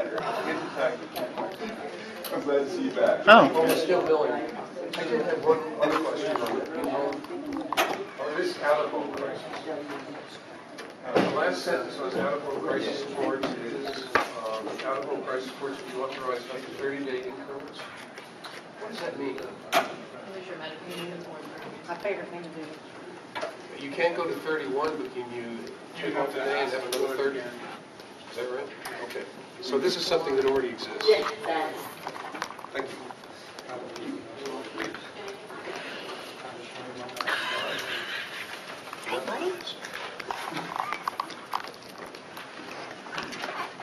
I'm glad to see you back. Oh. Well, we're still billing. I did have one other question on this out-of-home crisis. The last sentence was out-of-home crisis reports is out-of-home crisis reports will be authorized up to 30-day increments. What does that mean? My favorite thing to do. You can't go to 31, but can you take off today and have another 30? Is that right? Okay. So this is something that already exists. Yes, Thank you.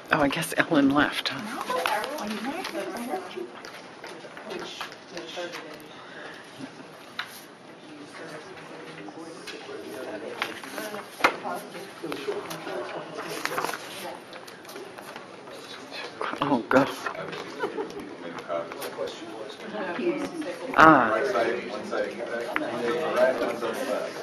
Oh, I guess Ellen left. Huh? Oh, God. Ah. One side, one side. Right, one side left.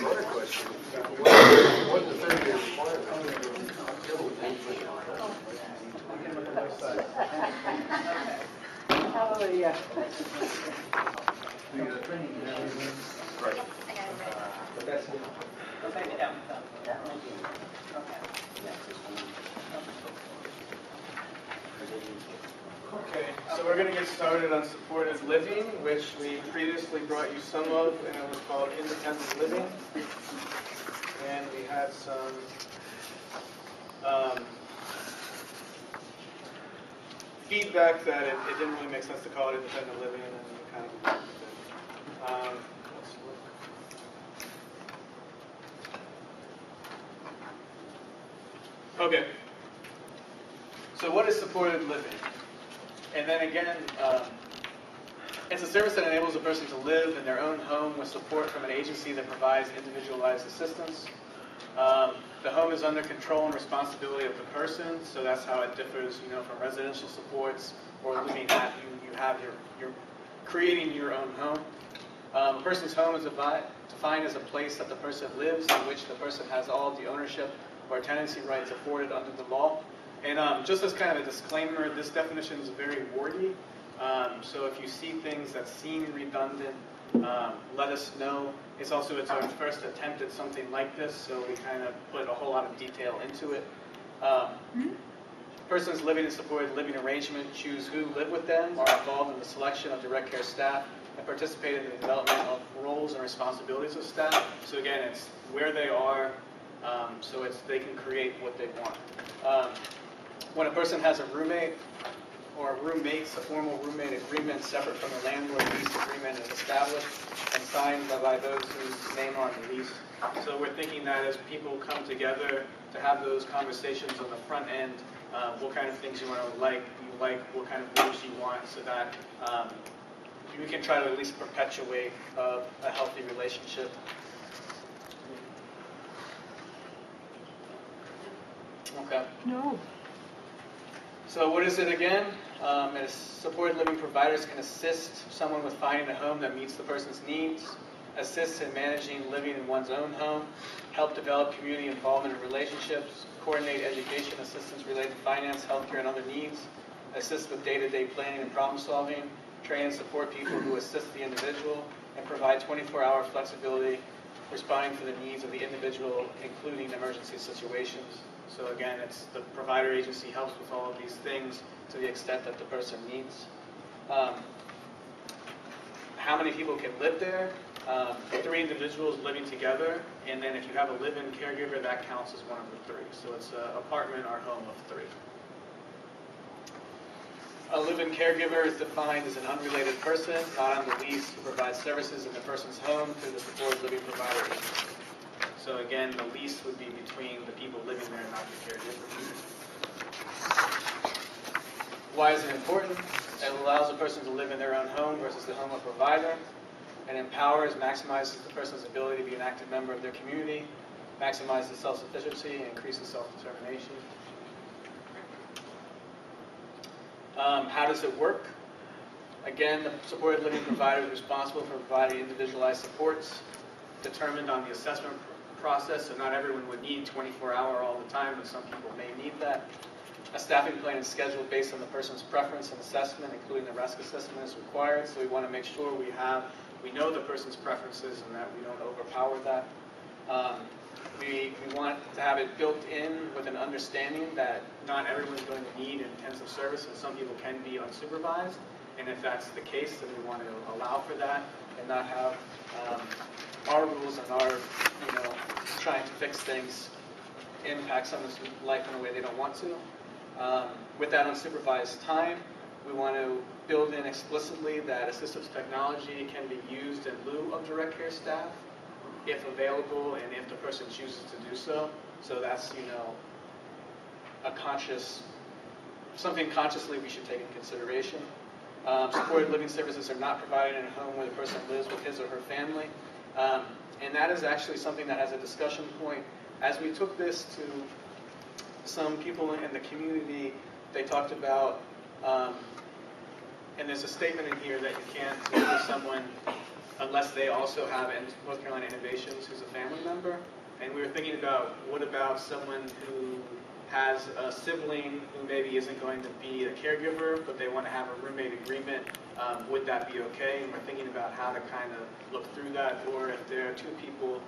Another question. What the 30-day requirement? Hallelujah. Right. Okay, so we're going to get started on supported living, which we previously brought you some of, and it was called independent living. And we had some feedback that it didn't really make sense to call it independent living, and then we kind of agreed with it. Let's look. Okay. So what is supported living? And then again, it's a service that enables a person to live in their own home with support from an agency that provides individualized assistance. The home is under control and responsibility of the person, so that's how it differs, from residential supports or living at you're creating your own home. A person's home is defined as a place that the person lives in which the person has all of the ownership or tenancy rights afforded under the law. And just as kind of a disclaimer, this definition is very wordy. So if you see things that seem redundant, let us know. It's our first attempt at something like this, so we kind of put a whole lot of detail into it. Persons living in supported living arrangement choose who live with them, are involved in the selection of direct care staff, and participate in the development of roles and responsibilities of staff. So again, it's where they are, so they can create what they want. When a person has a roommate or roommates, a formal roommate agreement separate from the landlord lease agreement is established and signed by those whose name are on the lease. So we're thinking that as people come together to have those conversations on the front end, what kind of things you like, what kind of rules you want, so that we can try to at least perpetuate a healthy relationship. Okay. No. So what is it again? Supported living providers can assist someone with finding a home that meets the person's needs, assist in managing living in one's own home, help develop community involvement in relationships, coordinate education assistance related to finance, healthcare, and other needs, assist with day-to-day planning and problem solving, train and support people who assist the individual, and provide 24-hour flexibility responding to the needs of the individual, including emergency situations. So again, it's the provider agency helps with all of these things to the extent that the person needs. How many people can live there? 3 individuals living together, and then if you have a live-in caregiver, that counts as one of the 3. So it's an apartment or home of 3. A live-in caregiver is defined as an unrelated person, not on the lease, who provides services in the person's home through the supported living provider agency. So again, the lease would be between the people living there, not the caregiver. Why is it important? It allows a person to live in their own home versus the home of a provider. It empowers, maximizes the person's ability to be an active member of their community, maximizes self-sufficiency, and increases self-determination. How does it work? Again, the supported living provider is responsible for providing individualized supports determined on the assessment process, so not everyone would need 24-hour all the time, but some people may need that. A staffing plan is scheduled based on the person's preference and assessment, including the risk assessment is required, so we want to make sure we know the person's preferences and that we don't overpower that. We want to have it built in with an understanding that not everyone's going to need intensive service, and some people can be unsupervised. And if that's the case, then we want to allow for that and not have our rules and our, trying to fix things impact someone's life in a way they don't want to. With that unsupervised time, we want to build in explicitly that assistive technology can be used in lieu of direct care staff, if available and if the person chooses to do so. So that's, something consciously we should take into consideration. Supported living services are not provided in a home where the person lives with his or her family. And that is actually something that has a discussion point. As we took this to some people in the community, they talked about, and there's a statement in here that you can't live with someone unless they also have North Carolina Innovations who's a family member. And we were thinking about, what about someone who has a sibling who maybe isn't going to be a caregiver, but they want to have a roommate agreement, would that be okay? And we're thinking about how to kind of look through that, or if there are two people,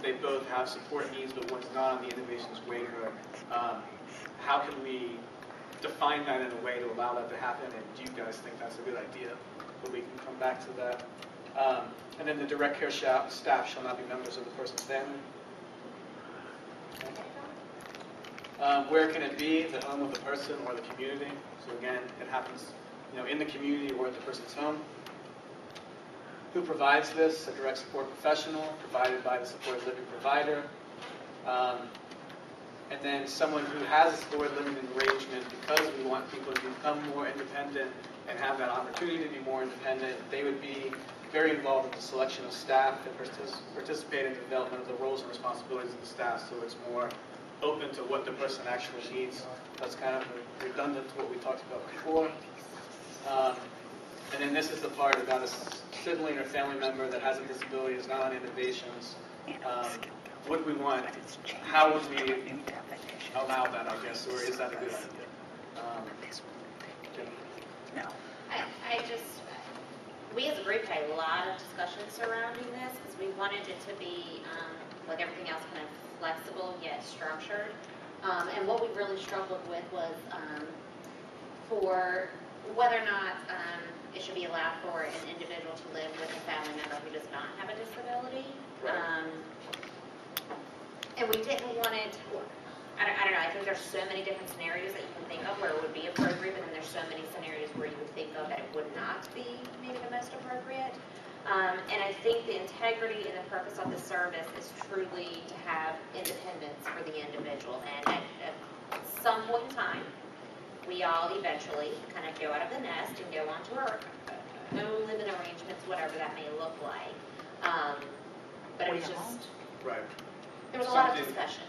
they both have support needs, but one's not on the Innovations waiver, how can we define that in a way to allow that to happen? And do you guys think that's a good idea? But we can come back to that. And then the direct care staff shall not be members of the person's family. Where can it be? The home of the person or the community. So again, it happens, in the community or at the person's home. Who provides this? A direct support professional provided by the supported living provider. And then someone who has a supported living arrangement, because we want people to become more independent and have that opportunity to be more independent, they would be very involved in the selection of staff and participate in the development of the roles and responsibilities of the staff, so it's more open to what the person actually needs. That's kind of redundant to what we talked about before. And then this is the part about a sibling or family member that has a disability, is not on Innovations. What do we want? How would we allow that, I guess, or is that a good idea? We as a group had a lot of discussion surrounding this because we wanted it to be, like everything else, kind of flexible yet structured. And what we really struggled with was for whether or not it should be allowed for an individual to live with a family member who does not have a disability. Right. And we didn't want it, I don't know, I think there's so many different scenarios that you can think of where it would be appropriate, but then there's so many scenarios where you would think of that it would not be maybe the most appropriate. And I think the integrity and the purpose of the service is truly to have independence for the individual. And at some point in time, we all eventually kind of go out of the nest and go on to our own living arrangements, whatever that may look like. But it was just, Right. there was a lot of discussion.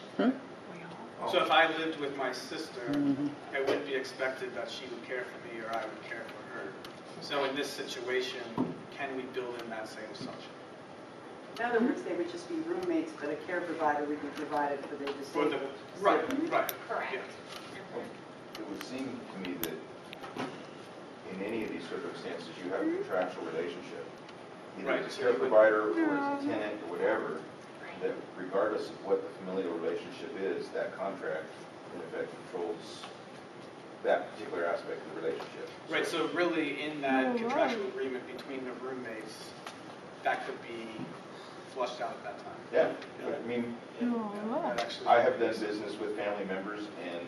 So if I lived with my sister, it wouldn't be expected that she would care for me or I would care for her. So in this situation, can we build in that same assumption? In other words, they would just be roommates, but a care provider would be provided for the For the, disabled. right. Correct. Yeah. It would seem to me that in any of these circumstances, you have a contractual relationship. Either Right. it's a care provider or it's a tenant or whatever, that regardless of what the familial relationship is, that contract in effect controls that particular aspect of the relationship. Right, so really in that contractual agreement between the roommates, that could be flushed out at that time. Yeah, I mean, That actually- I have done business with family members, and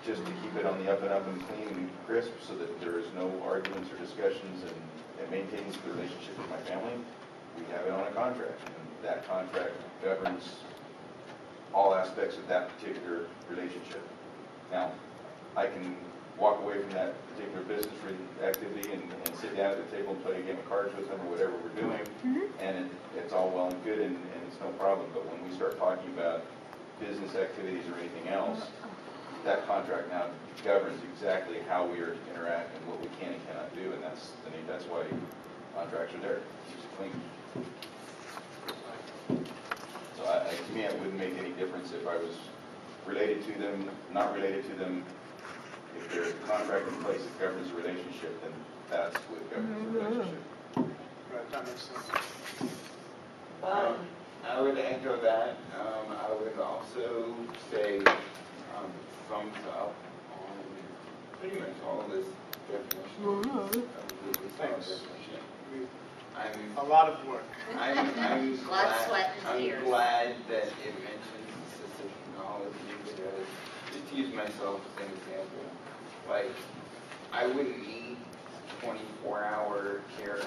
just to keep it on the up and up and clean and crisp so that there is no arguments or discussions and it maintains the relationship with my family, we have it on a contract. And that contract governs all aspects of that particular relationship. Now, I can walk away from that particular business activity and sit down at the table and play a game of cards with them or whatever we're doing, and it's all well and good and it's no problem. But when we start talking about business activities or anything else, that contract now governs exactly how we are to interact and what we can and cannot do, and that's why contracts are there. Keeps it clean. So to me, it wouldn't make any difference if I was related to them, not related to them. If there's a contract in place that governs the relationship, then that's what governs the relationship. Right, that makes sense. I would echo that. I would also say thumbs up on pretty much all this definition. Thanks. I'm A lot of work. Blood, sweat, and tears. I'm glad that it mentions assistive technology because, just to use myself as an example, like, I wouldn't need 24-hour care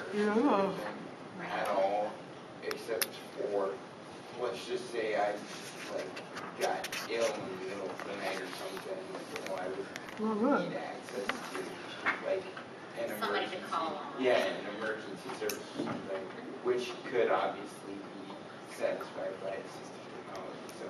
at all, except for, let's just say I got ill in the middle of the night or something, I would need access to an Somebody emergency. to call on. Yeah, an emergency service or something, which could obviously be satisfied by assistive technology. So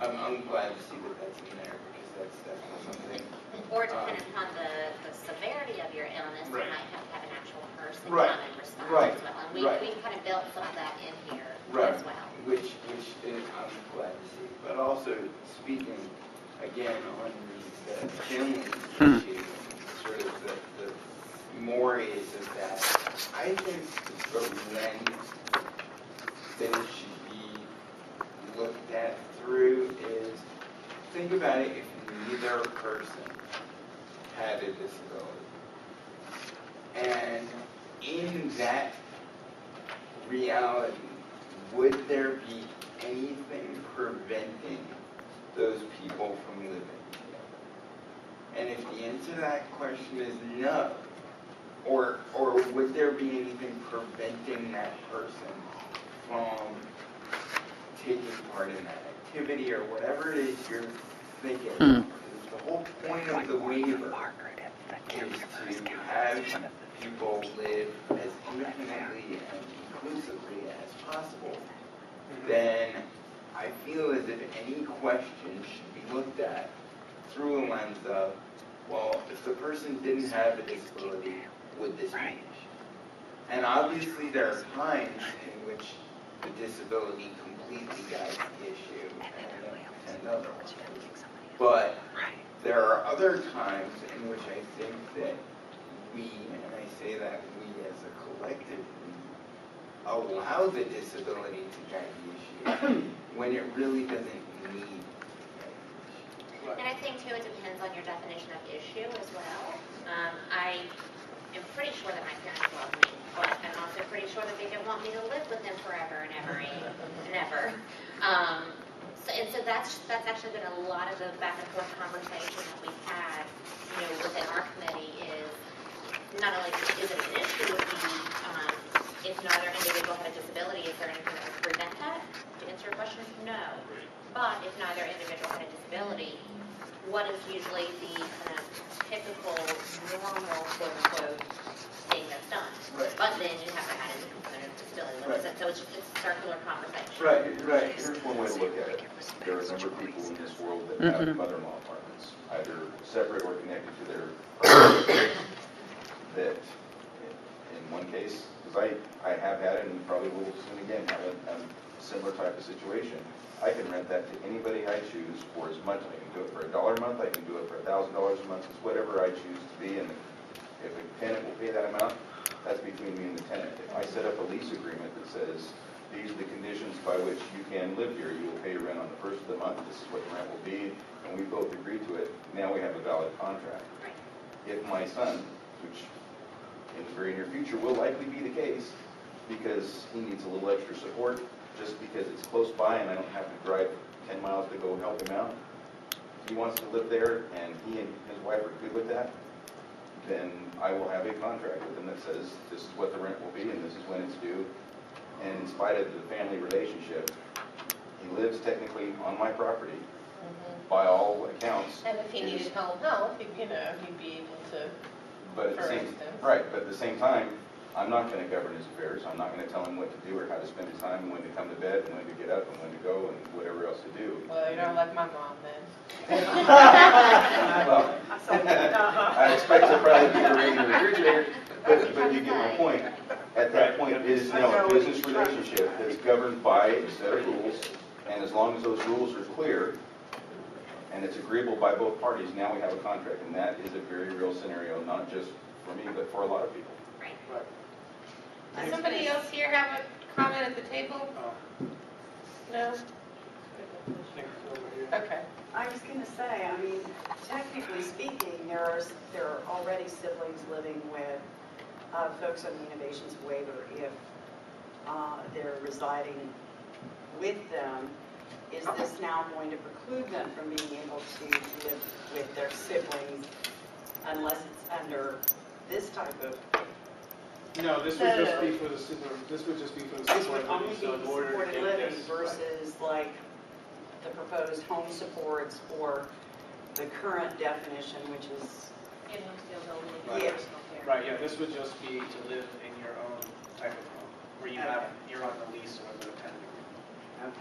I'm glad to see that that's in there because that's definitely something. Or depending upon the severity of your illness, you Right. might have to have an actual person Right. come and respond Right. as well. And Right. we've kind of built some of that in here Right. as well. Which I'm glad to see. But also, speaking again on the family issue, sort of the mores of that, I think the lens that it should be looked at through is, think about it if neither person had a disability. And in that reality, would there be anything preventing those people from living together? And if the answer to that question is no, or would there be anything preventing that person from taking part in that activity or whatever it is you're thinking? Because the whole point of the waiver is to have people live as independently and inclusively as possible. Then I feel as if any question should be looked at through a lens of, well, if the person didn't have a disability, would this be an issue? And obviously there are times in which the disability completely guides the issue and otherwise. But there are other times in which I think that we, and I say that we as a collective, allow the disability to guide the issue when it really doesn't need. And I think too, it depends on your definition of issue as well. I am pretty sure that my parents love me, but I'm also pretty sure that they didn't want me to live with them forever and ever and ever. So that's actually been a lot of the back and forth conversation that we've had, within our committee is not only is it an issue with if neither individual had a disability, is there anything that would prevent that? To answer your question, no. But if neither individual had a disability, what is usually the kind of typical, normal, quote-unquote, thing that's done? Right. But then you have to add in the component of disability. What is it? So it's a circular conversation. Right. Here's one way to look at it. There are a number of people in this world that have mother-in-law apartments, either separate or connected to their partner. That, in one case, because I have had it and probably will soon again have a similar type of situation. I can rent that to anybody I choose for as much. I can do it for $1 a month. I can do it for $1,000 a month. It's whatever I choose to be. And if a tenant will pay that amount, that's between me and the tenant. If I set up a lease agreement that says these are the conditions by which you can live here, you will pay your rent on the first of the month. This is what the rent will be, and we both agree to it. Now we have a valid contract. If my son, which in the very near future will likely be the case, because he needs a little extra support, just because it's close by and I don't have to drive 10 miles to go help him out. If he wants to live there and he and his wife are good with that, then I will have a contract with him that says this is what the rent will be and this is when it's due. And in spite of the family relationship, he lives technically on my property by all accounts. And if he needed home health, he'd be able to, But at the for same, instance. right, but at the same time, I'm not going to govern his affairs. I'm not going to tell him what to do or how to spend his time and when to come to bed and when to get up and when to go and whatever else to do. Well, you're like my mom then. Well, I expect to probably be around the refrigerator, but you get my point. At that point, it is now a business relationship that's governed by a set of rules, and as long as those rules are clear and it's agreeable by both parties, now we have a contract, and that is a very real scenario, not just for me, but for a lot of people. Does somebody else here have a comment at the table? No? Okay. I was going to say, I mean, technically speaking, there are already siblings living with folks on the innovations waiver if they're residing with them. Is this now going to preclude them from being able to live with their siblings unless it's under this type of? No, this would just be for the this would just be for the This would supported only living, be so in order to supported take living this. versus like the proposed home supports or the current definition, which is, Right. Yeah. Right, yeah, this would just be to live in your own type of home, where you're on the lease or the tenant agreement.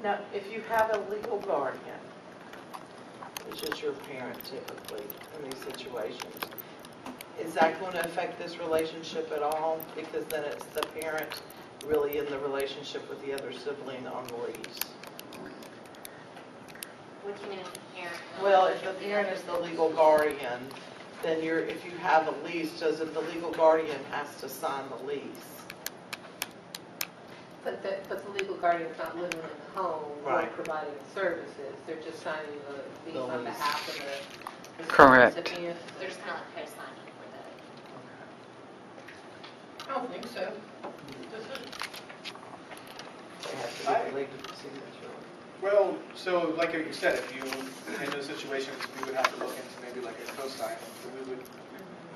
Now, if you have a legal guardian, which is your parent typically in these situations, is that going to affect this relationship at all? Because then it's the parent really in the relationship with the other sibling on the lease. What do you mean, parent? Well, if the parent is the legal guardian, then if you have a lease, doesn't the legal guardian has to sign the lease? But the legal guardian's not living in the home or Right. providing services, they're just signing the lease The on lease. behalf of the Correct. recipient. They're just kind of like co-signing for I don't think so. They have to get the legal signature. Well, so like you said, if you, in those situations, we would have to look into maybe like a cosign.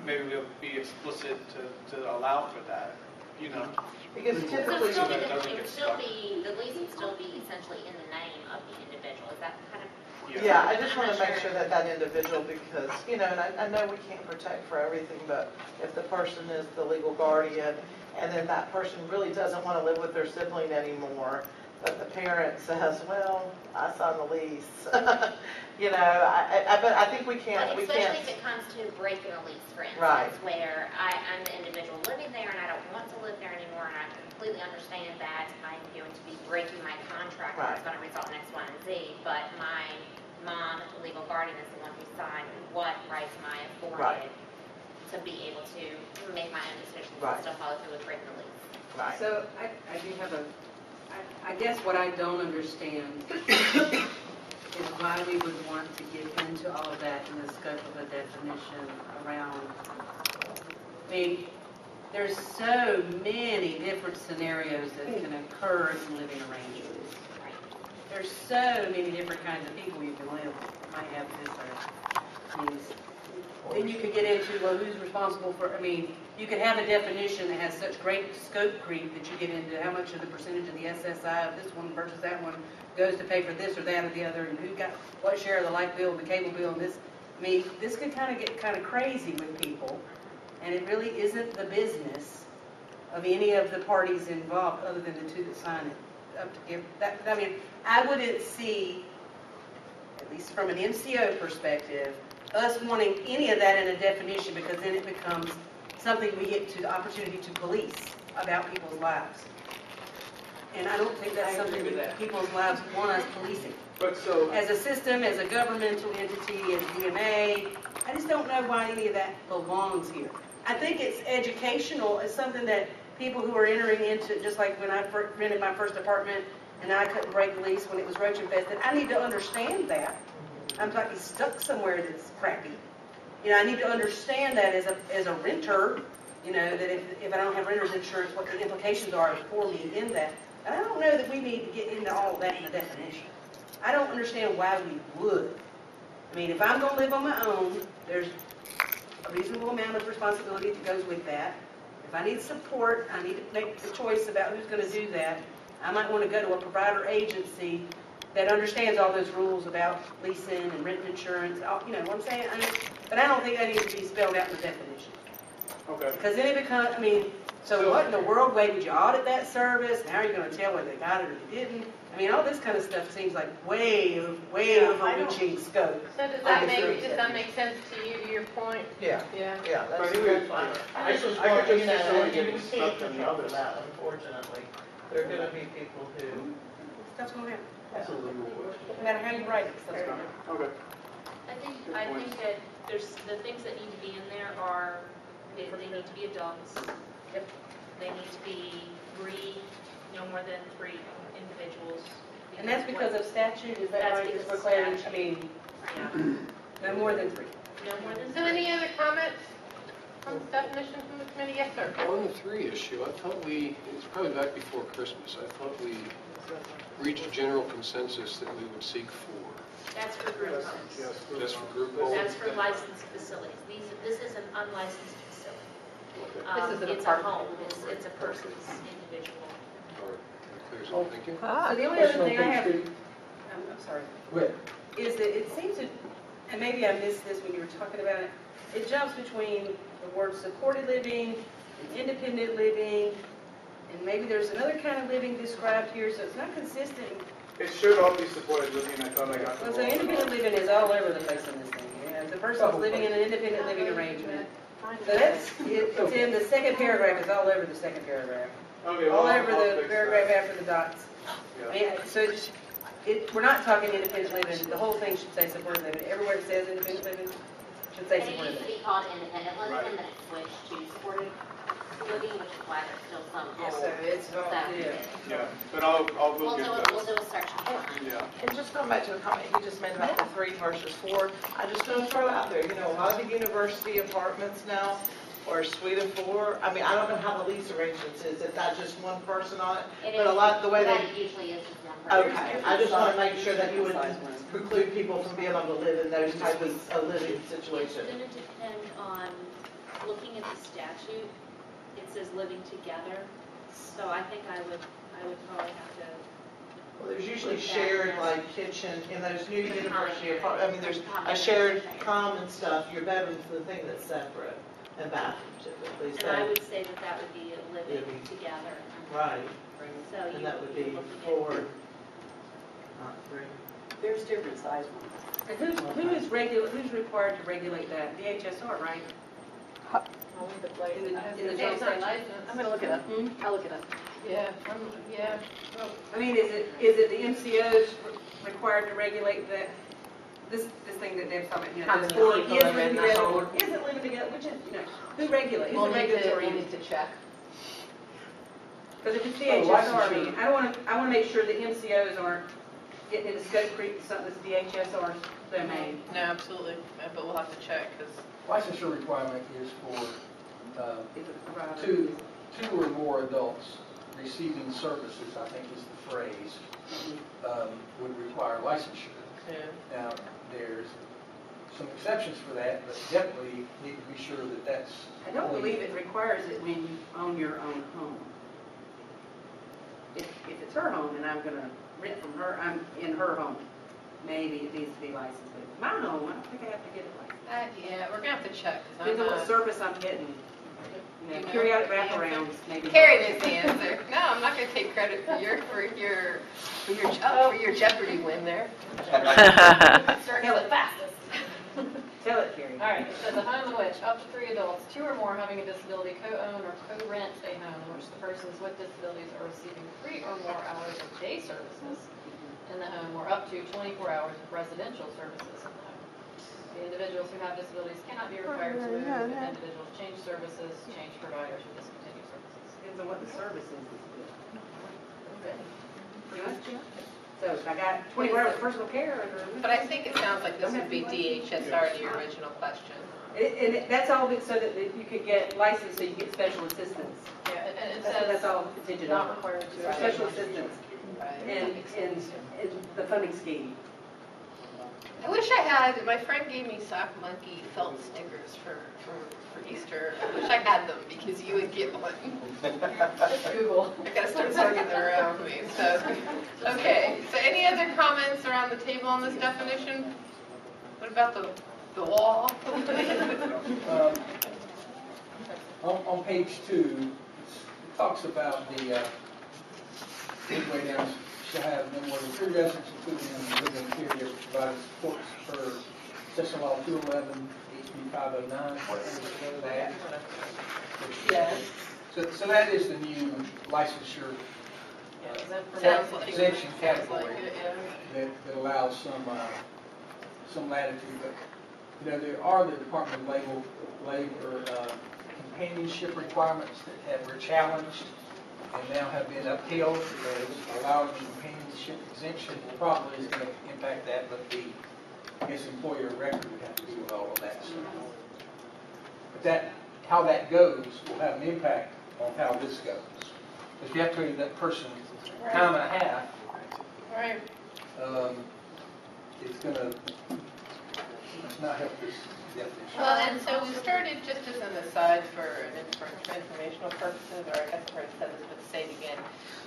Maybe we'll be explicit to allow for that, you know. Because the. So typically, it's still that it be, doesn't it get would still stuck. be, the lease would still be essentially in the name of the individual. Is that kind of? yeah, I just want to make sure that that individual, because, and I know we can't protect for everything, but if the person is the legal guardian, and then that person really doesn't want to live with their sibling anymore, but the parent says, well, I signed the lease, but I think we can't, Especially if it comes to breaking a lease, for instance, Right. where I'm the individual living there and I don't want to live there anymore, and I completely understand that I'm going to be breaking my contract, and it's going to result in X, Y, and Z, but my mom, the legal guardian, is the one who signed what rights am I afforded to be able to make my own decisions and still follow through with breaking the lease. Right. So I do have I guess what I don't understand is why we would want to get into all of that in the scope of a definition around, I mean, there's so many different scenarios that can occur in living arrangements. There's so many different kinds of people you can live with, might have this or these. Then you could get into, well, who's responsible for, you could have a definition that has such great scope creep that you get into how much of the percentage of the SSI of this one versus that one goes to pay for this or that or the other, and who got what share of the light bill, the cable bill, and this. This could kind of get kind of crazy with people, and it really isn't the business of any of the parties involved other than the two that sign it up to give that. I wouldn't see, at least from an MCO perspective, us wanting any of that in a definition, because then it becomes something we get to the opportunity to police about people's lives. And I don't think that's something that people's lives want us policing. But so, As a system, as a governmental entity, as DMA, I just don't know why any of that belongs here. I think it's educational. It's something that people who are entering into, just like when I rented my first apartment and I couldn't break the lease when it was roach infested, I need to understand that. I'm talking stuck somewhere that's crappy. I need to understand that as a renter, that if I don't have renter's insurance, what the implications are for me in that. And I don't know that we need to get into all of that in the definition. I don't understand why we would. If I'm going to live on my own, there's a reasonable amount of responsibility that goes with that. If I need support, I need to make the choice about who's going to do that. I might want to go to a provider agency that understands all those rules about leasing and renting insurance, you know what I'm saying? But I don't think that needs to be spelled out in the definition. Okay. Because then it becomes, I mean, so what in the world, way did you audit that service? Now you're gonna tell whether they got it or they didn't? I mean, all this kind of stuff seems like way Yeah, I don't- overreaching scope. So does that make sense to you, to your point? Yeah, Yeah. yeah, that's But anyway, fine. I I just could want, just you know, see someone you getting can't stuck in control the- that, unfortunately. There are gonna be people who. Stuff's gonna happen. That's a legal question. No matter how you write it, stuff's gonna happen. Okay. I think that there's, the things that need to be in there are, they need to be adults. Yep. They need to be no more than 3 individuals. And that's because of statute, is that That's right? Just because for of clarity, I statute. mean, Yeah, no more than 3. no more than 3. So any other comments on this definition from the committee? Yes, sir. On the 3 issue, I thought it's probably back before Christmas, I thought we reached a general consensus that we would seek 4. That's for group homes. Just for group homes? That's for licensed facilities. This is an unlicensed facility. This is an It's a apartment. home, it's a person's individual. All right, that clears up, thank you. So the only other thing I have, I'm sorry, is that it seems to, and maybe I missed this when you were talking about it, it jumps between the word supported living and independent living, and maybe there's another kind of living described here, so it's not consistent. It should all be supported living, I thought I got the Well, so independent living is all over the place in this thing. You know, the person's living in an independent living arrangement. So that's, it's in the second paragraph, it's all over the second paragraph. Okay, All well, over I'll the fix paragraph that. after the dots. I Yeah. mean, so we're not talking independent living, the whole thing should say supported living. Everywhere it says independent living, should say And it supported used to living. be called independent living, Right. and then it switched to supported living, which is why there's still some Yeah, old so it's, stuff. yeah. Yeah, but I'll go We'll get do that. we'll do a search on that. Yeah. And just going back to the comment he just made about the 3 versus 4, I just want to throw out there, you know, a lot of the university apartments now are a suite of 4. I mean, I don't know how the lease arrangements is, if that's just one person on it, It but a is- lot, the way That they, usually is just one person. okay, I just want to make sure that you would preclude people from being able to live in those type of a living It's situations. going to depend on, looking at the statute, it says living together, so I think I would probably have to, Well, there's usually shared, like, kitchen, in those new university apartments, I mean, there's a shared common stuff, your bedroom's the thing that's separate, and bathroom typically, and I so, would say that that would be a living Living. together. right, So you and that would be looking at- 4, not 3. There's different size ones. And who's required to regulate that? DHSR, right? In the It's not joint licensed. I'm gonna look it up. Hmm? I'll look it up. Yeah, yeah. I mean, is it the MCOs required to regulate that? This thing that Deb's talking about, you know, How this many board people is live in living the together, home. or isn't living together, which is, you know, who regulates, We'll who's the need to, regulatory? we'll need to check. Because if it's DHSR, I mean, I want to make sure the MCOs aren't getting into scope creep, something that's DHSR's domain. No, absolutely, but we'll have to check, because Licensure requirement is for Is it provided? two or more adults receiving services, I think is the phrase, would require licensure. Now, there's some exceptions for that, but definitely need to be sure that that's. I don't believe it requires it when you own your own home. If it's her home and I'm gonna rent from her, I'm in her home, maybe it needs to be licensed. But my home, I don't think I have to get it licensed. yeah, we're gonna have to check, because Depends I'm on what not. service I'm getting. You know, periodic wraparounds, maybe. Carrie knows the answer. No, I'm not gonna take credit for your Jeopardy win there. Start going fastest. Tell it, Carrie. All right, it says a home in which up to 3 adults, 2 or more having a disability co-own or co-rent a home in which the persons with disabilities are receiving 3 or more hours of day services in the home or up to 24 hours of residential services in the home. The individuals who have disabilities cannot be required to move if individuals change services, change providers, or discontinue services. Depends on what the service is. Pretty much. So if I got 24 hours of personal care or. But I think it sounds like this would be DHSR, the original question. That's all so that you could get licensed, so you get special assistance. Yeah, and it That's says all contingent not on. required to. For special assistance and the funding scheme. I wish I had, my friend gave me Sock Monkey felt stickers for Easter. I wish I had them because you would get one. Just Google. I gotta start sorting them around me, so. Okay, so any other comments around the table on this definition? What about the wall? on page 2, it talks about the midway down, shall have no more than 3 residents including in the living interior provided supports per Section Law 211, HB 509. What is that? Yeah. So that is the new licensure exemption category that allows some latitude. But, you know, there are the Department of Labor companionship requirements that were challenged and now have been upheld. Allowing the companionship exemption probably is going to impact that, but the, I guess, employer record would have to do with all of that. So, but how that goes will have an impact on how this goes. If you have to tell that person time and a half, Right. It's going to not help this definition. Well, and so we started, just as an aside for informational purposes, or I guess I've already said this, but to say it again,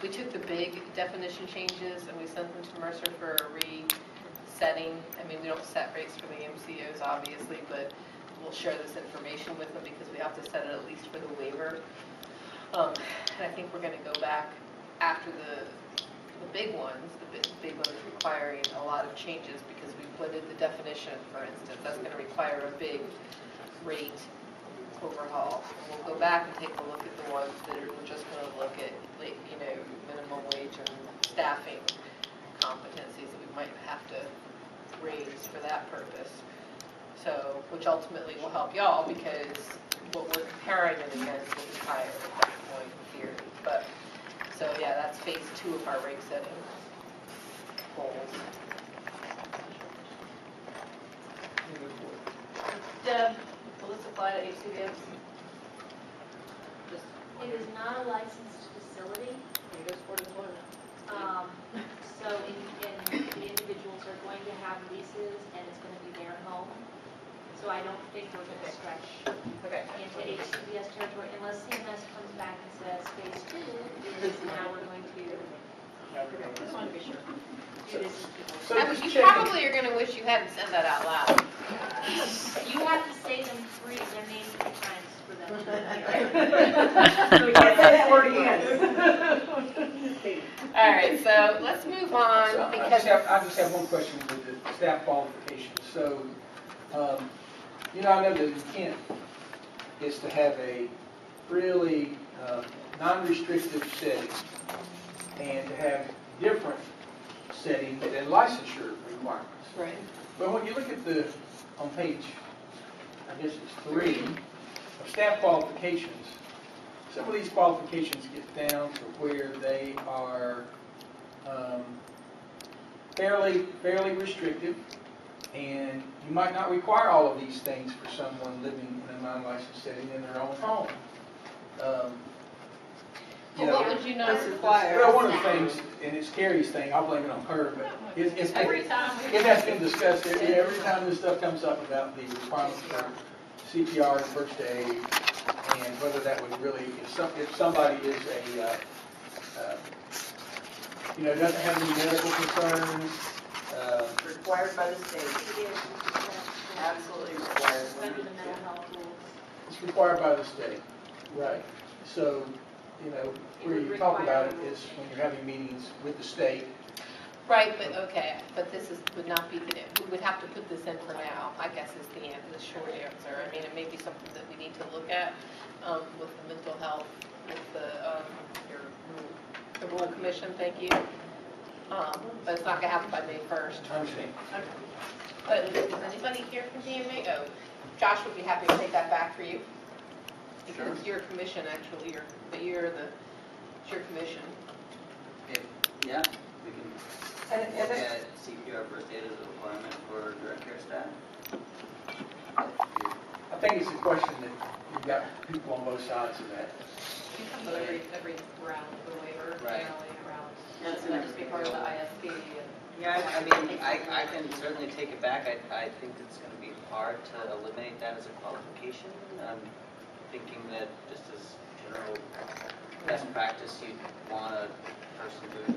we took the big definition changes and we sent them to Mercer for a resetting. I mean, we don't set rates for the MCOs, obviously, but we'll share this information with them because we have to set it at least for the waiver. And I think we're going to go back after the big ones, the big ones requiring a lot of changes because we put in the definition, for instance, that's going to require a big rate overhaul. And we'll go back and take a look at the ones that are, we're just going to look at, you know, minimum wage and staffing competencies that we might have to raise for that purpose. So, which ultimately will help y'all because what we're comparing it against will be higher at that point in theory. But so yeah, that's phase 2 of our rate setting goals. Deb, will this apply to HCBS? It is not a licensed facility. It is for deployment. So the individuals are going to have leases and it's going to be their home. So I don't think we're going to stretch into HCBS territory unless CMS comes back and says phase 2 is now we're going to. I just want to be sure. You probably are going to wish you hadn't said that out loud. You have to say them their names 3 times for them to So we can't say that word again. All right, so let's move on So because I just have one question with the staff qualifications. So, you know, I know the intent is to have a really non-restrictive setting and to have different settings than licensure requirements. right. But when you look at on page, I guess it's 3, of staff qualifications, some of these qualifications get down to where they are fairly restrictive, and you might not require all of these things for someone living in a non-licensed setting in their own home. Well, what would you not require? Well, one of the things, and it's Carrie's thing, I'll blame it on her, but Every time. it has been discussed every time this stuff comes up about the requirements for CPR and first aid, and whether that would really, if somebody is doesn't have any medical concerns, Required by the state. It is Absolutely required. under the mental health rules. it's required by the state. Right. So, where you talk about it is when you're having meetings with the state. Right, but this would not be, we would have to put this in for now, I guess is the short answer. I mean, it may be something that we need to look at with the mental health, with the Rural Commission, thank you. But it's not gonna happen by May 1st. I understand. But is anybody here from DMA? Oh, Josh would be happy to take that back for you. Because it's your commission, actually, it's your commission. Yeah, we can look at CPR first aid as a requirement for direct care staff. I think it's a question that you've got people on both sides of that. You come to every round of the waiver, Right. generally around, that's going to just be part of the ISP. Yeah, I mean, I can certainly take it back. I think it's going to be hard to eliminate that as a qualification. I'm thinking that just as general best practice, you'd want a person who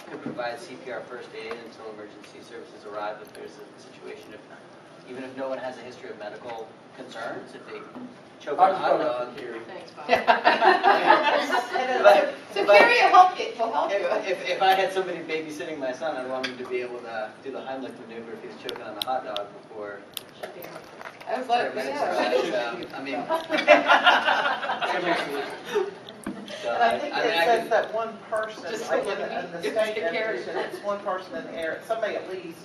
could provide CPR first aid until emergency services arrive if there's a situation. Even if no one has a history of medical concerns, if they choke I on a was hot voting dog. for Carrie. Thanks, Bob. But- So but Carrie will help you, we'll help you. If I had somebody babysitting my son, I'd want him to be able to do the Heimlich maneuver if he's choking on a hot dog before. I was like, paramedics yeah. arrive. So, I mean. And I think it says that one person, Just like so in the if state the carrier- definition, it's one person in the air, somebody at least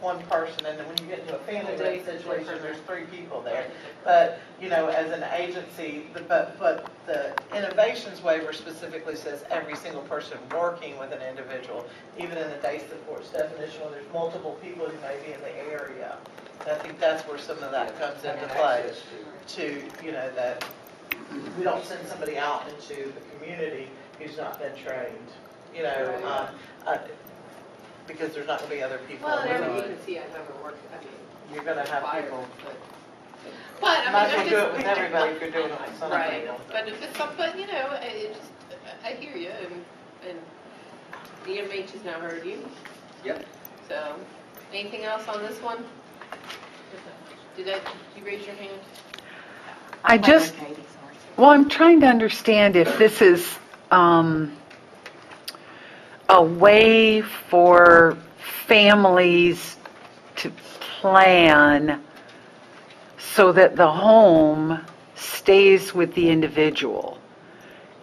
one person, and then when you get into a family rent situation, there's 3 people there. But, you know, as an agency, but the innovations waiver specifically says every single person working with an individual, even in the day supports definition, when there's multiple people who may be in the area. And I think that's where some of that comes into play, to, you know, that we don't send somebody out into the community who's not been trained, you know, because there's not going to be other people. Well, and every around. agency I've ever worked, I mean. You're going to have fire, people. But, I Might as mean, well I do it just. with everybody if you're doing it with some Right, people. but if it's something, you know, it just, I hear you, and DMH has now heard you, Yep. so, anything else on this one? Did you raise your hand? Well, I'm trying to understand if this is a way for families to plan so that the home stays with the individual,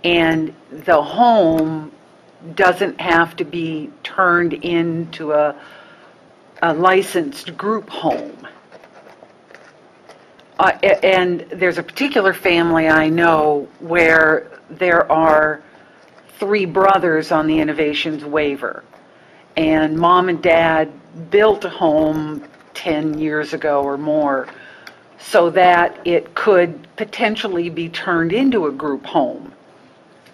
and the home doesn't have to be turned into a licensed group home. And there's a particular family I know where there are 3 brothers on the innovations waiver. And mom and dad built a home 10 years ago or more so that it could potentially be turned into a group home.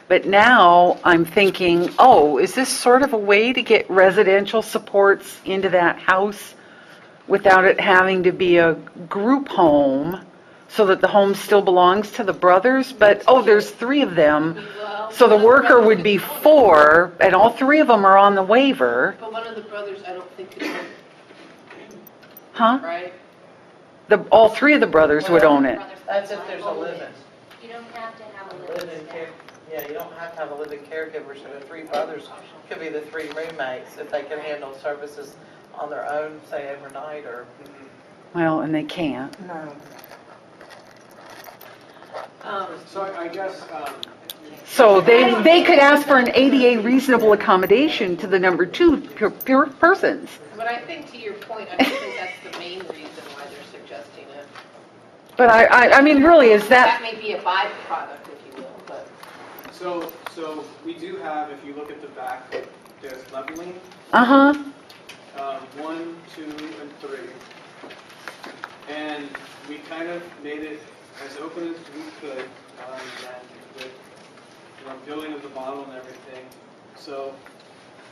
But now I'm thinking, oh, is this sort of a way to get residential supports into that house without it having to be a group home, so that the home still belongs to the brothers? But, oh, there's 3 of them, so the worker would be 4, and all 3 of them are on the waiver. But one of the brothers, I don't think could own it, Huh? right? All 3 of the brothers would own it. That's if there's a living. You don't have to have a living Living staff. care, yeah, you don't have to have a living caregiver, so the 3 brothers could be the 3 roommates if they can handle services on their own, say overnight or. Well, and they can't. No. So I guess, So they could ask for an ADA reasonable accommodation to the number 2 pure persons. But I think to your point, I don't think that's the main reason why they're suggesting it. But I mean, really, is That that, may be a byproduct, if you will, but. so we do have, if you look at the back, there's leveling, uh-huh, 1, 2, and 3. And we kind of made it as open as we could, and with, building of the model and everything. So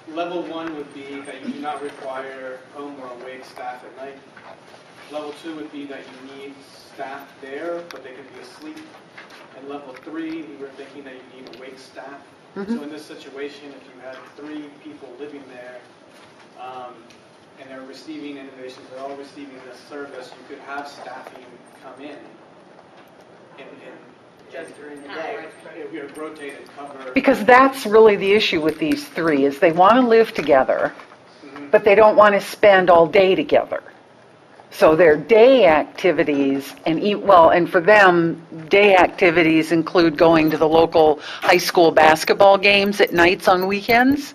level 1 would be that you do not require home or awake staff at night. Level 2 would be that you need staff there, but they could be asleep. And level 3, we were thinking that you need awake staff. So in this situation, if you had 3 people living there, and they're receiving innovations, they're all receiving this service, you could have staffing come in and Just during the day. rotate and cover. because that's really the issue with these 3, is they want to live together, but they don't want to spend all day together. So their day activities, and for them, day activities include going to the local high school basketball games at nights on weekends.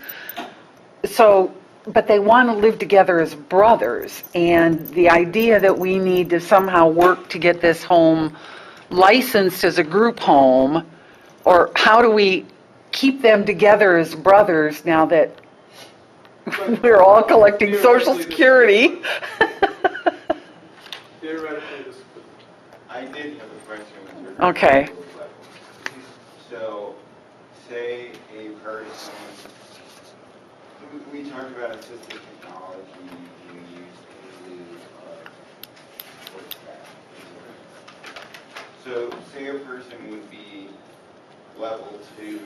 So, but they want to live together as brothers, and the idea that we need to somehow work to get this home licensed as a group home, or how do we keep them together as brothers now that we're all collecting Social Security? Theoretically, this I did have a question with regard to Okay. those levels. So, say a person, we talked about assistive technology being used in lieu of support staff. So, say a person would be level 2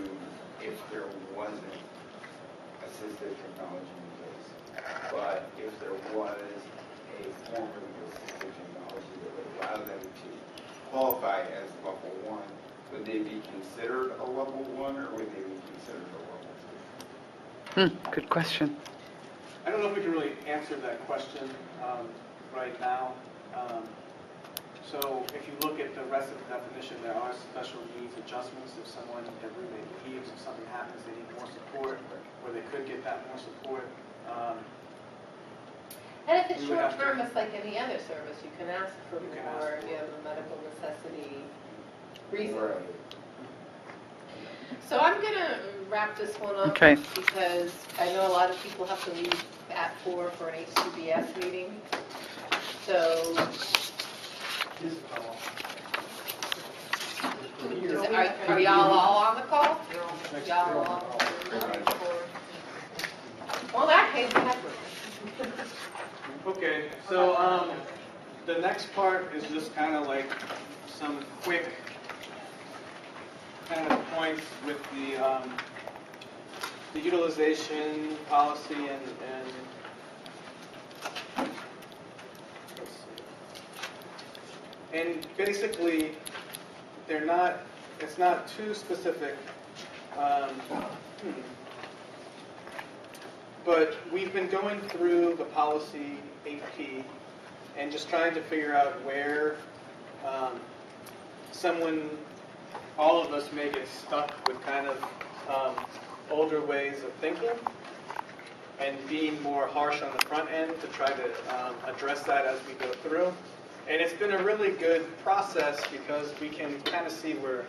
if there wasn't assistive technology in place. But if there was a form of assistive technology that would allow them to qualify as level 1, would they be considered a level 1 or would they be considered a level 2? Good question. I don't know if we can really answer that question right now. So if you look at the rest of the definition, there are special needs adjustments. If someone, their roommate leaves, if something happens, they need more support, or they could get that more support. And if it's We would have short term, to- it's like any other service, you can ask for You can more, ask if you have a medical necessity reason. Right. So I'm gonna wrap this one up. Okay. Because I know a lot of people have to leave at 4 for an HCBS meeting. So, are y'all all on the call? Y'all all on? Well, that case, Okay, so the next part is just kind of like some quick kind of points with the utilization policy and let's see. And basically they're not, it's not too specific. But we've been going through the policy 8P and just trying to figure out where all of us may get stuck with kind of older ways of thinking and being more harsh on the front end to try to address that as we go through. And it's been a really good process because we can kind of see where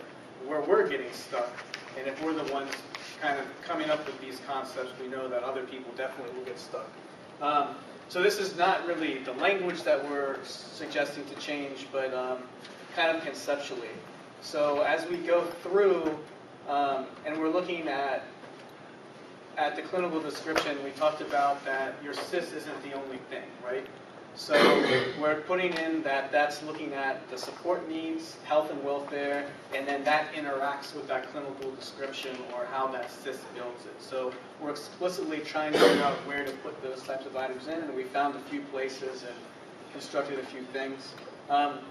we're getting stuck. And if we're the ones kind of coming up with these concepts, we know that other people definitely will get stuck. So this is not really the language that we're suggesting to change, but kind of conceptually. So as we go through, and we're looking at the clinical description, we talked about that your CIS isn't the only thing, right? So we're putting in that that's looking at the support needs, health and welfare, and then that interacts with that clinical description or how that CIS builds it. So we're explicitly trying to figure out where to put those types of items in, and we found a few places and constructed a few things.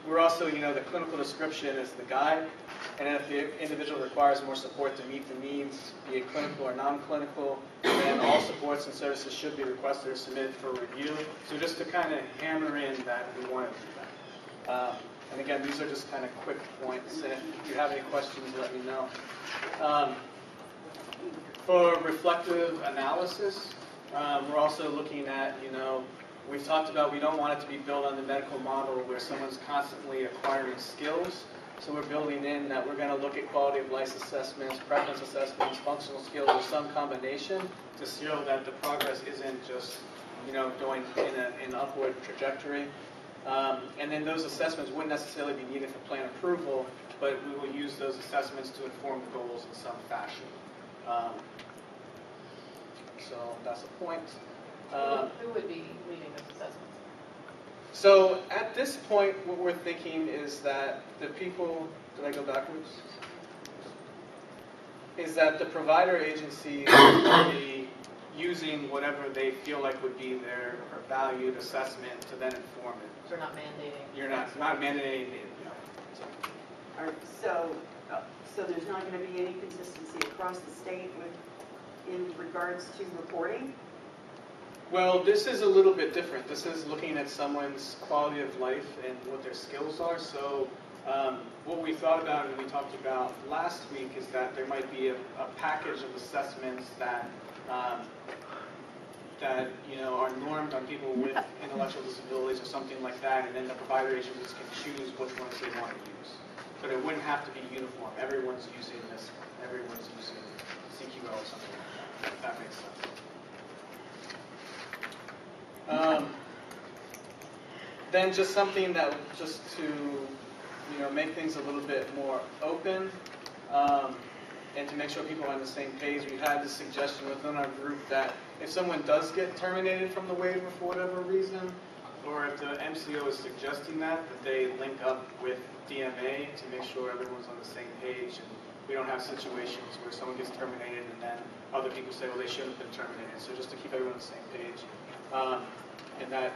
We're also, the clinical description is the guide, and if the individual requires more support to meet the needs, be it clinical or non-clinical, then all supports and services should be requested or submitted for review. So just to kind of hammer in that we want to do that. And again, these are just kind of quick points, and if you have any questions, let me know. For reflective analysis, we're also looking at, we've talked about we don't want it to be built on the medical model where someone's constantly acquiring skills. So we're building in that we're going to look at quality of life assessments, preference assessments, functional skills, or some combination to show that the progress isn't just, going in an upward trajectory. And then those assessments wouldn't necessarily be needed for plan approval, but we will use those assessments to inform the goals in some fashion. So that's a point. who would be leading those assessments? So at this point, what we're thinking is that the people, did I go backwards? Is that the provider agencies will be using whatever they feel like would be their valued assessment to then inform it. They're not mandating. You're not mandating it. All right, so there's not going to be any consistency across the state in regards to reporting? Well, this is a little bit different. This is looking at someone's quality of life and what their skills are. So what we thought about and we talked about last week is that there might be a package of assessments that are normed on people with intellectual disabilities or something like that, and then the provider agencies can choose which ones they want to use. But it wouldn't have to be uniform. Everyone's using this. Everyone's using CQL or something like that. If that makes sense. Then just something that just to make things a little bit more open and to make sure people are on the same page. We had this suggestion within our group that if someone does get terminated from the waiver for whatever reason, or if the MCO is suggesting that they link up with DMA to make sure everyone's on the same page and we don't have situations where someone gets terminated and then other people say, well, they shouldn't have been terminated. So just to keep everyone on the same page. And that,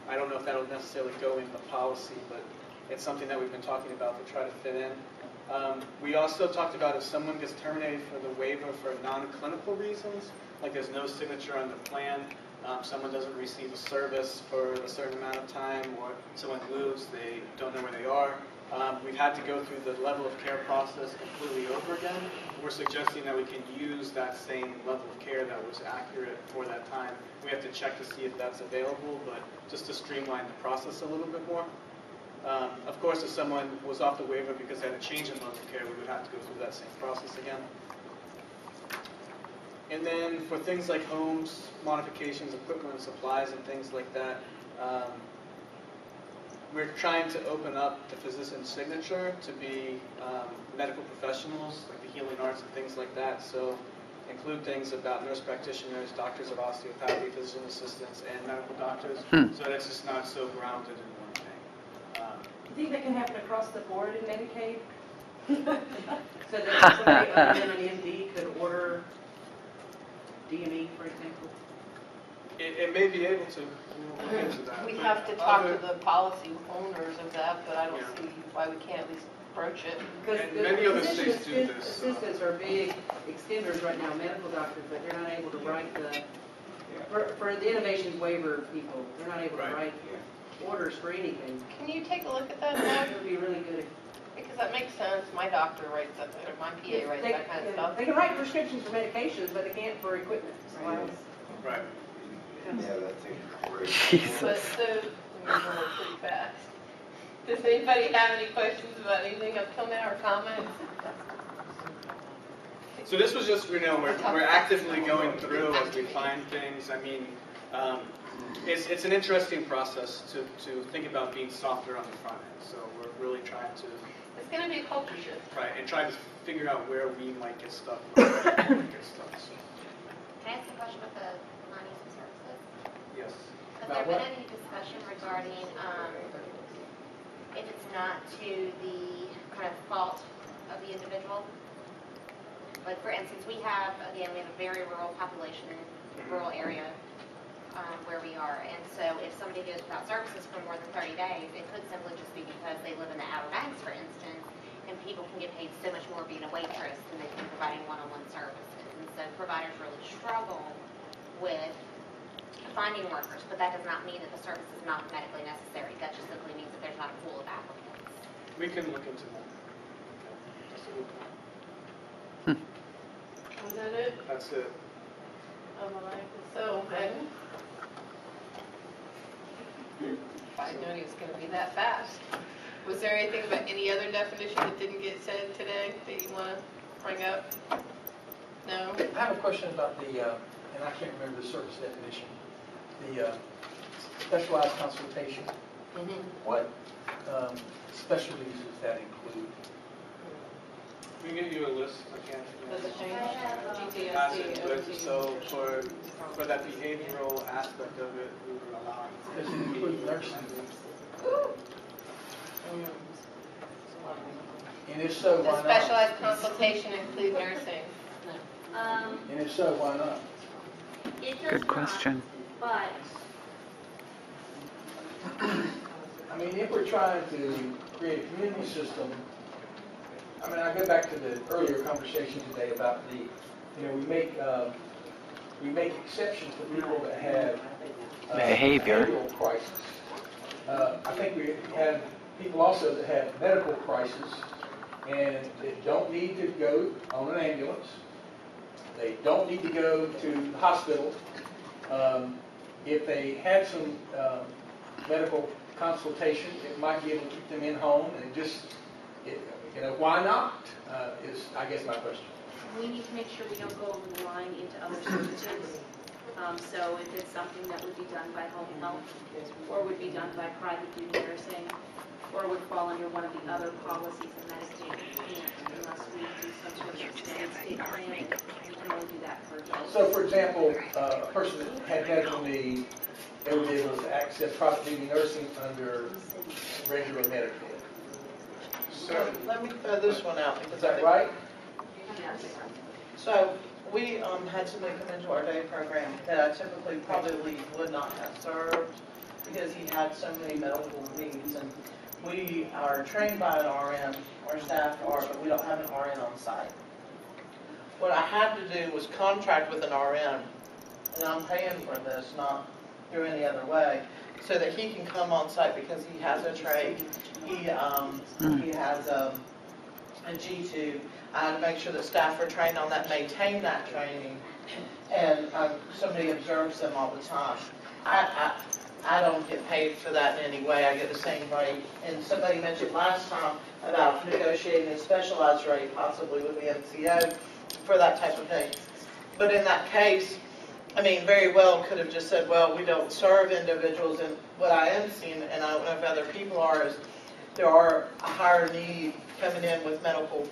I don't know if that'll necessarily go in the policy, but it's something that we've been talking about to try to fit in. We also talked about if someone gets terminated for the waiver for non-clinical reasons, like there's no signature on the plan, someone doesn't receive a service for a certain amount of time, or someone moves, they don't know where they are. We've had to go through the level of care process completely over again. We're suggesting that we can use that same level of care that was accurate for that time. We have to check to see if that's available, but just to streamline the process a little bit more. Of course, if someone was off the waiver because they had a change in level of care, we would have to go through that same process again. And then for things like homes, modifications, equipment, and supplies, and things like that, we're trying to open up the physician's signature to be medical professionals, like the healing arts and things like that. So include things about nurse practitioners, doctors of osteopathy, physician assistants, and medical doctors, so that it's just not so grounded in one thing. You think that can happen across the board in Medicaid? So that somebody other than an MD could order DME, for example? It may be able to. We'll look into that. We But have to talk other- to the policy owners of that, but I don't Yeah. see why we can't at least approach it. Because And the many other physician states do this, so- assistants are big extenders right now, medical doctors, but they're not able to write for the innovations waiver people, they're not able to Right. write orders for anything. Can you take a look at that, It Doug? would be really good if. Because that makes sense. My doctor writes that, or my PA writes that kind of stuff. They can write prescriptions for medications, but they can't for equipment. So Right. Yeah, that's a great. But so, we're going pretty fast. Does anybody have any questions about anything up till now or comments? So this was just, we're actively going through as we find things. I mean, it's an interesting process to think about being softer on the front end. So we're really trying to, It's going to be a culture shift. right, and try to figure out where we might get stuck. Where we might get stuck. So, Can I ask a question about the non-use of services? yes. Has there been any discussion regarding if it's not to the kind of fault of the individual? Like, for instance, we have a very rural population, rural area where we are, and so if somebody goes without services for more than 30 days, it could simply just be because they live in the Outer Banks, for instance, and people can get paid so much more being a waitress than they can providing one-on-one services. And so providers really struggle with finding workers, but that does not mean that the service is not medically necessary. That just simply means that there's not a pool of applicants. We can look into that. Was that it? That's it. Oh, my. So, then. I didn't know he was going to be that fast. Was there anything about any other definition that didn't get said today that you want to bring up? No? I have a question about the, and I can't remember the service definition, the specialized consultation. What specialties does that include? We can give you a list. I can't. Does it change? As it would, so for that behavioral aspect of it, we were allowing. Does it include nursing? And if so, Does why not? specialized consultation include nursing? And if so, why not? It does Good question. not, but I mean, if we're trying to create a community system, I mean, I go back to the earlier conversation today about the, we make exceptions for people that have Behavior. behavioral crisis. I think we have people also that have medical crisis and they don't need to go on an ambulance. They don't need to go to the hospital. If they had some medical consultation, it might be able to keep them in home and just, why not, is, I guess, my question. we need to make sure we don't go over the line into other services. So if it's something that would be done by home health, or would be done by private duty nursing, or would fall under one of the other policies in Medicaid, we can't unless we do some sort of extended state plan, and we can only do that for adults. So, for example, a person that had medical need, they would be able to access private duty nursing under regular Medicaid. So let me throw this one out because Is that right? So we had somebody come into our day program that I typically probably would not have served because he had so many medical needs. And we are trained by an RN, our staff are, but we don't have an RN on site. What I had to do was contract with an RN, and I'm paying for this, not through any other way, so that he can come on site because he has a trach. He has a G-tube. I had to make sure that staff are trained on that, maintain that training, and somebody observes them all the time. I don't get paid for that in any way. I get the same rate. And somebody mentioned last time about negotiating a specialized rate, possibly with the MCO, for that type of thing. But in that case, I mean, very well could have just said, well, we don't serve individuals. And what I am seeing, and I don't know if other people are, is there are a higher need coming in with medical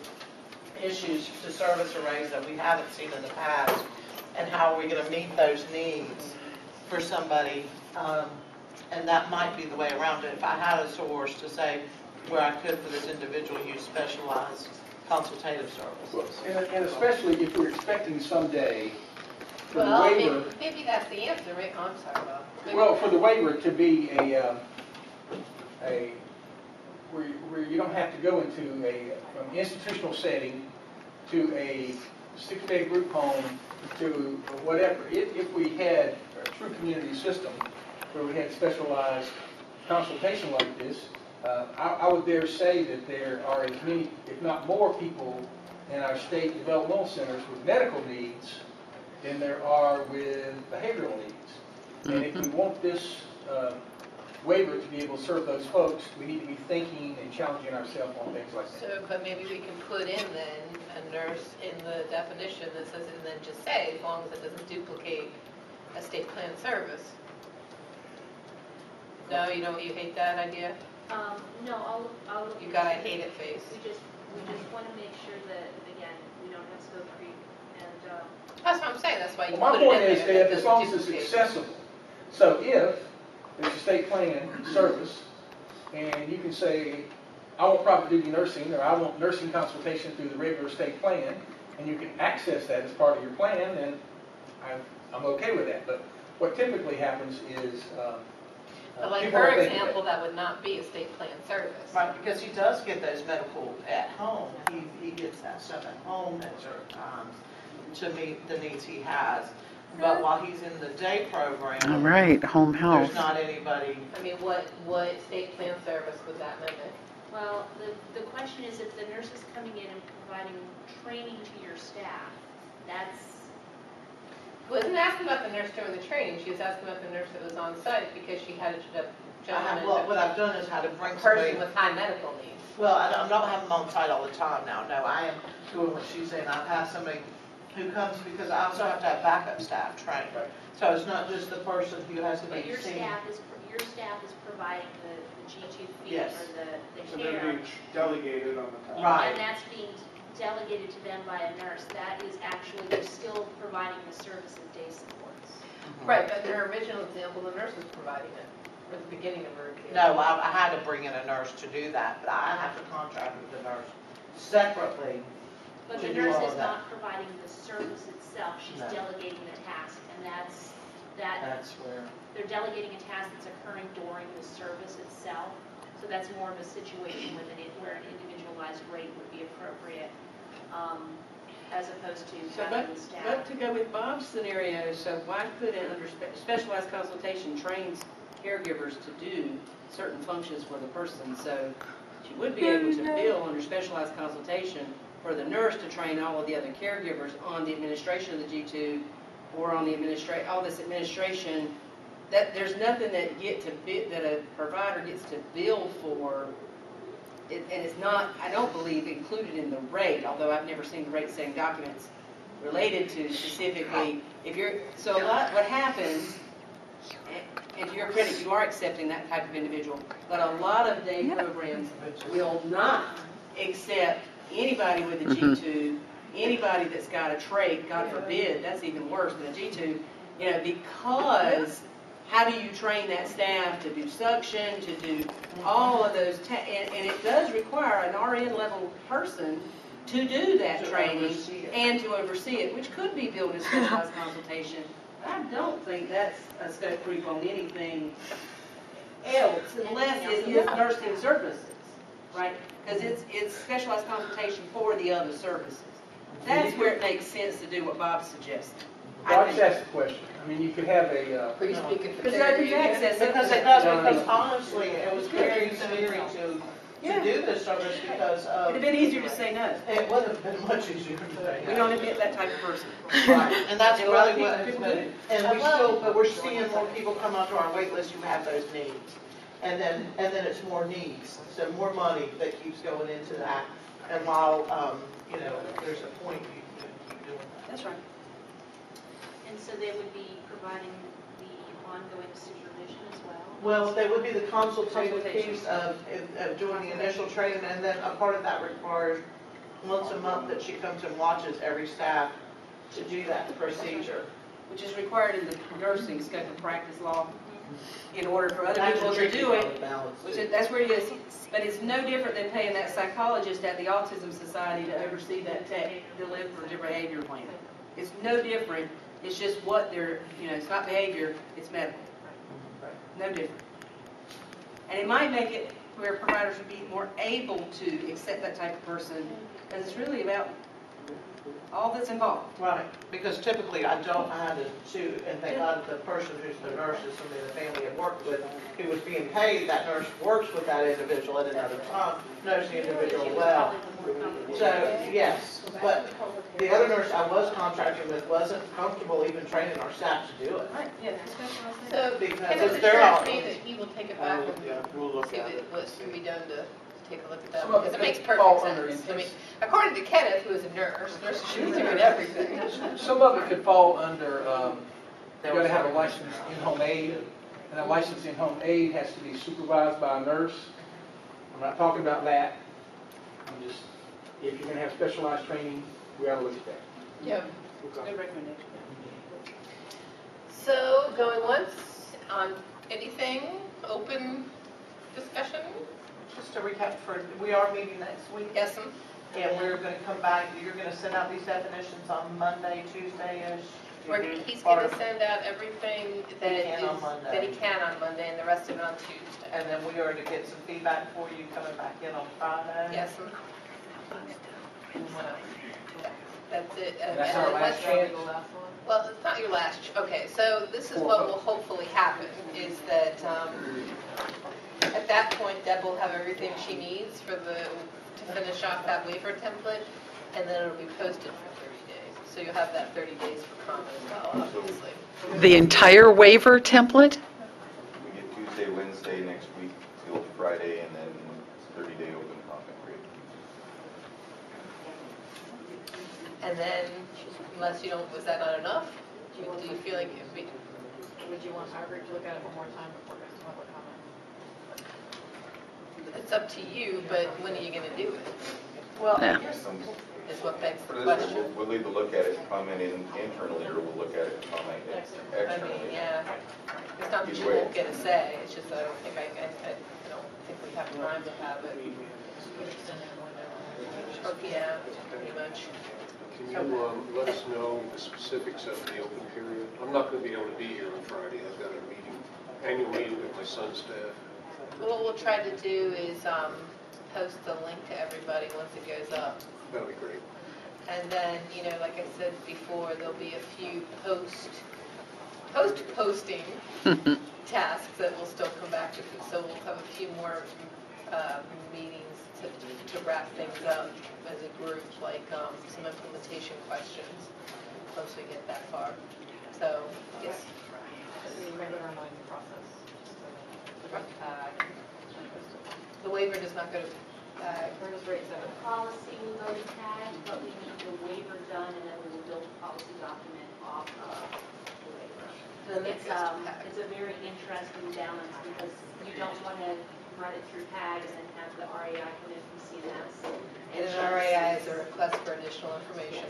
issues to service arrays that we haven't seen in the past. And how are we going to meet those needs for somebody? And that might be the way around it. If I had a source to say where I could for this individual use specialized consultative services. And especially if we're expecting someday for the Well, waiver, maybe that's the answer, right? I'm sorry, Bob. well, for the waiver to be where you don't have to go into from an institutional setting to a 6-day group home to whatever. If we had a true community system where we had specialized consultation like this, I would dare say that there are as many, if not more, people in our state developmental centers with medical needs than there are with behavioral needs. And if we want this waiver to be able to serve those folks, we need to be thinking and challenging ourselves on things like that. So, but maybe we can put in then a nurse in the definition that says, and then just say, as long as it doesn't duplicate a state plan service. No, you hate that idea? No, I'll look. You got a hate it face. We just want to make sure that, again, we don't have scope creep and, That's what I'm saying, that's why you Well, put my it in point is there. that as long as it's accessible. So if there's a state plan service and you can say, I want private duty nursing, or I want nursing consultation through the regular state plan, and you can access that as part of your plan, then I'm okay with that. But what typically happens is But like people her are thinking example, that would not be a state plan service. Right, because he does get those medical at home. He gets that stuff at home at certain times to meet the needs he has. But while he's in the day program, All right, home health. there's not anybody. I mean, what state plan service would that mimic? well, the question is if the nurse is coming in and providing training to your staff, that's, Wasn't asking about the nurse doing the training, she was asking about the nurse that was on site because she had a gentleman, What I've done is had to bring a somebody. person with high medical needs. Well, I'm not having them on site all the time now. No, I am doing what she's saying. I've had somebody who comes because I also have to have backup staff trained. So it's not just the person who has to but be your seen. staff is providing the G2 feed Yes. or the So care. then we delegated on the top. Right. And that's being delegated to them by a nurse. That is actually, they're still providing the service of day supports. Right, but in her original example, the nurse was providing it at the beginning of her example. No, I had to bring in a nurse to do that, but I have to contract with the nurse separately. But to the do nurse all is of that. not providing the service itself. She's No. delegating the task, and that's where. they're delegating a task that's occurring during the service itself. So that's more of a situation where an individualized rate would be appropriate, as opposed to So, having the staff. but to go with Bob's scenario, so why put in under specialized consultation trains caregivers to do certain functions for the person? So she would be able to bill under specialized consultation for the nurse to train all of the other caregivers on the administration of the G2 or on the all this administration. That there's nothing that that a provider gets to bill for. And it's not, I don't believe, included in the rate, although I've never seen the rate setting documents related to specifically, what happens, and to your credit, you are accepting that type of individual, but a lot of day programs will not accept anybody with a G2, anybody that's got a trait, God forbid, that's even worse than a G2, because how do you train that staff to do suction, to do all of those, and it does require an RN level person to do that To training oversee it. and to oversee it, which could be billed as specialized consultation. I don't think that's a scope creep on anything else unless it is nursing services, right? Because it's specialized consultation for the other services. That's where it makes sense to do what Bob's suggesting. Well, I just asked the question. I mean, you could have a, Are you speaking for Because open Terry? access. Because it does, because honestly, it was very scary to do this service because of. It'd have been easier to say no. It would have been much easier to say. We don't admit that type of person. Right, and that's And a lot of really what people it's do. been, and we still, but we're seeing more people come onto our wait list who have those needs. And then it's more needs, so more money that keeps going into that. And while, there's a point you keep doing that. That's right. And so they would be providing the ongoing supervision as well? Well, they would be the consultative piece of doing the initial training, and then a part of that requires once a month that she comes and watches every staff to do that procedure. Which is required in the nursing scope of practice law in order for other That's people a to tricky do one it. to balance, Which too. is, that's where it is. But it's no different than paying that psychologist at the Autism Society to oversee that tech deliverative behavior plan. It's no different. It's just what they're, it's not behavior, it's medical. No different. And it might make it where providers would be more able to accept that type of person, because it's really about all that's involved. Right, because typically I had to, and thank God the person who's the nurse is somebody the family had worked with, who was being paid, that nurse works with that individual at another time, knows the individual well. So, yes, but the other nurse I was contracting with wasn't comfortable even training our staff to do it. Right, yeah. So Because Kenneth they're all- assures me that he will take it back and see what can be done to take a look at that. Some of Because it it makes could fall perfect under sense. I mean, intensive. according to Kenneth, who is a nurse, nurses should be doing everything. some of it could fall under, you gotta have a licensed in-home aide, and a licensed in-home aide has to be supervised by a nurse. I'm not talking about that. I'm just, if you're gonna have specialized training, we ought to look at that. Yep. Good recommendation. So going once on anything, open discussion? Just to recap, we are meeting next week. Yes, ma'am. And we're gonna come back, you're gonna send out these definitions on Monday, Tuesday-ish. He's gonna send out everything that He can on is, Monday. that he can on Monday, and the rest of it on Tuesday. And then we are to get some feedback for you coming back in on Friday. Yes, ma'am. And what else? That's it. And That's our then last let's- chance. Well, it's not your last, okay, so this is what will hopefully happen, is that, at that point, Deb will have everything she needs to finish off that waiver template, and then it'll be posted for 30 days. So you'll have that 30 days for comment as well, obviously. The entire waiver template? We get Tuesday, Wednesday next week till Friday, and then 30-day open comment period. And then, unless you don't, was that not enough? Do you feel like it'd be, Would you want our group to look at it one more time before going to public comment? it's up to you, but when are you gonna do it? Well, Yeah. Is what begs For the this, question. we'll either look at it and comment internally, or we'll look at it and comment I mean, externally. yeah, it's not that you Either way. won't get a say, it's just that I don't think I don't think we have time to have it. Or, yeah, pretty much. Can you let us know the specifics of the open period? I'm not going to be able to be here on Friday. I've got a meeting, annual meeting with my son's staff. What we'll try to do is, post the link to everybody once it goes up. That'll be great. And then, like I said before, there'll be a few post-posting tasks that will still come back to, so we'll have a few more meetings to wrap things up as a group, like some implementation questions, once we get that far. So, yes. The regular online process. The waiver does not go to Where does rate The 7? policy will go to TAG, but we need the waiver done, and then we will build a policy document off of the waiver. Then it It's, goes to PAG. it's a very interesting balance, because you don't want to run it through TAG and then have the RAI come in from CMS. And an RAI is a request for additional information.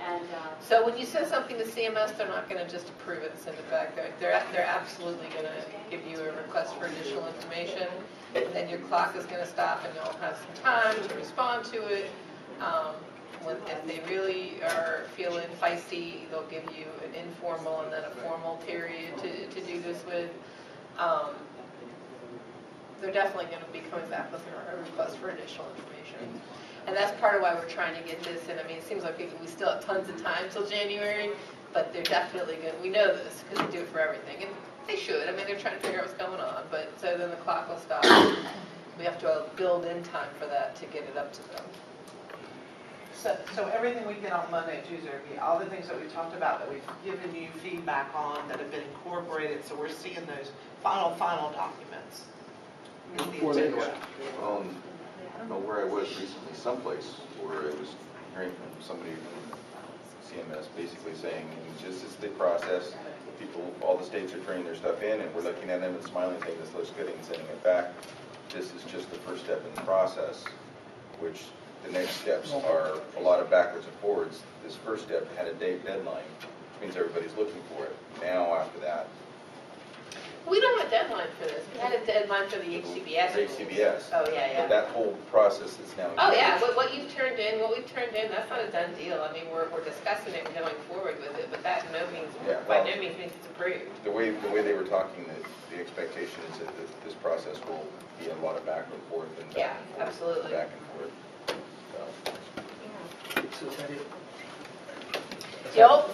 And, So when you send something to CMS, they're not going to just approve it and send it back. They're absolutely going to give you a request for additional information, and then your clock is going to stop, and you'll have some time to respond to it. If they really are feeling feisty, they'll give you an informal and then a formal period to do this with. They're definitely going to be coming back with a request for additional information. And that's part of why we're trying to get this in. I mean, it seems like we still have tons of time till January, but they're definitely good. We know this because they do it for everything. And they should. I mean, they're trying to figure out what's going on. But so then the clock will stop. We have to build in time for that to get it up to them. So everything we get on Monday, Tuesday, will be all the things that we talked about that we've given you feedback on that have been incorporated, so we're seeing those final documents. Before they go out. I don't know where I was recently, someplace where I was hearing from somebody from CMS basically saying, just as the process, people, all the states are turning their stuff in, and we're looking at them and smiling, saying this looks good and sending it back. This is just the first step in the process, which the next steps are a lot of backwards and forwards. This first step had a deadline, which means everybody's looking for it. Now, after that, We don't have a deadline for this. We had a deadline for the HCBS. HCBS. Oh, yeah. But that whole process is now. Oh, yeah, what you've turned in, what we've turned in, that's not a done deal. I mean, we're discussing it and going forward with it, but that by no means means it's approved. The way they were talking, the expectation is that this process will be a lot of back and forth and Yeah, absolutely. back and forth. So is that it? Yep.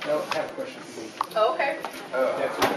No, I have a question for you. Oh, okay. Yeah,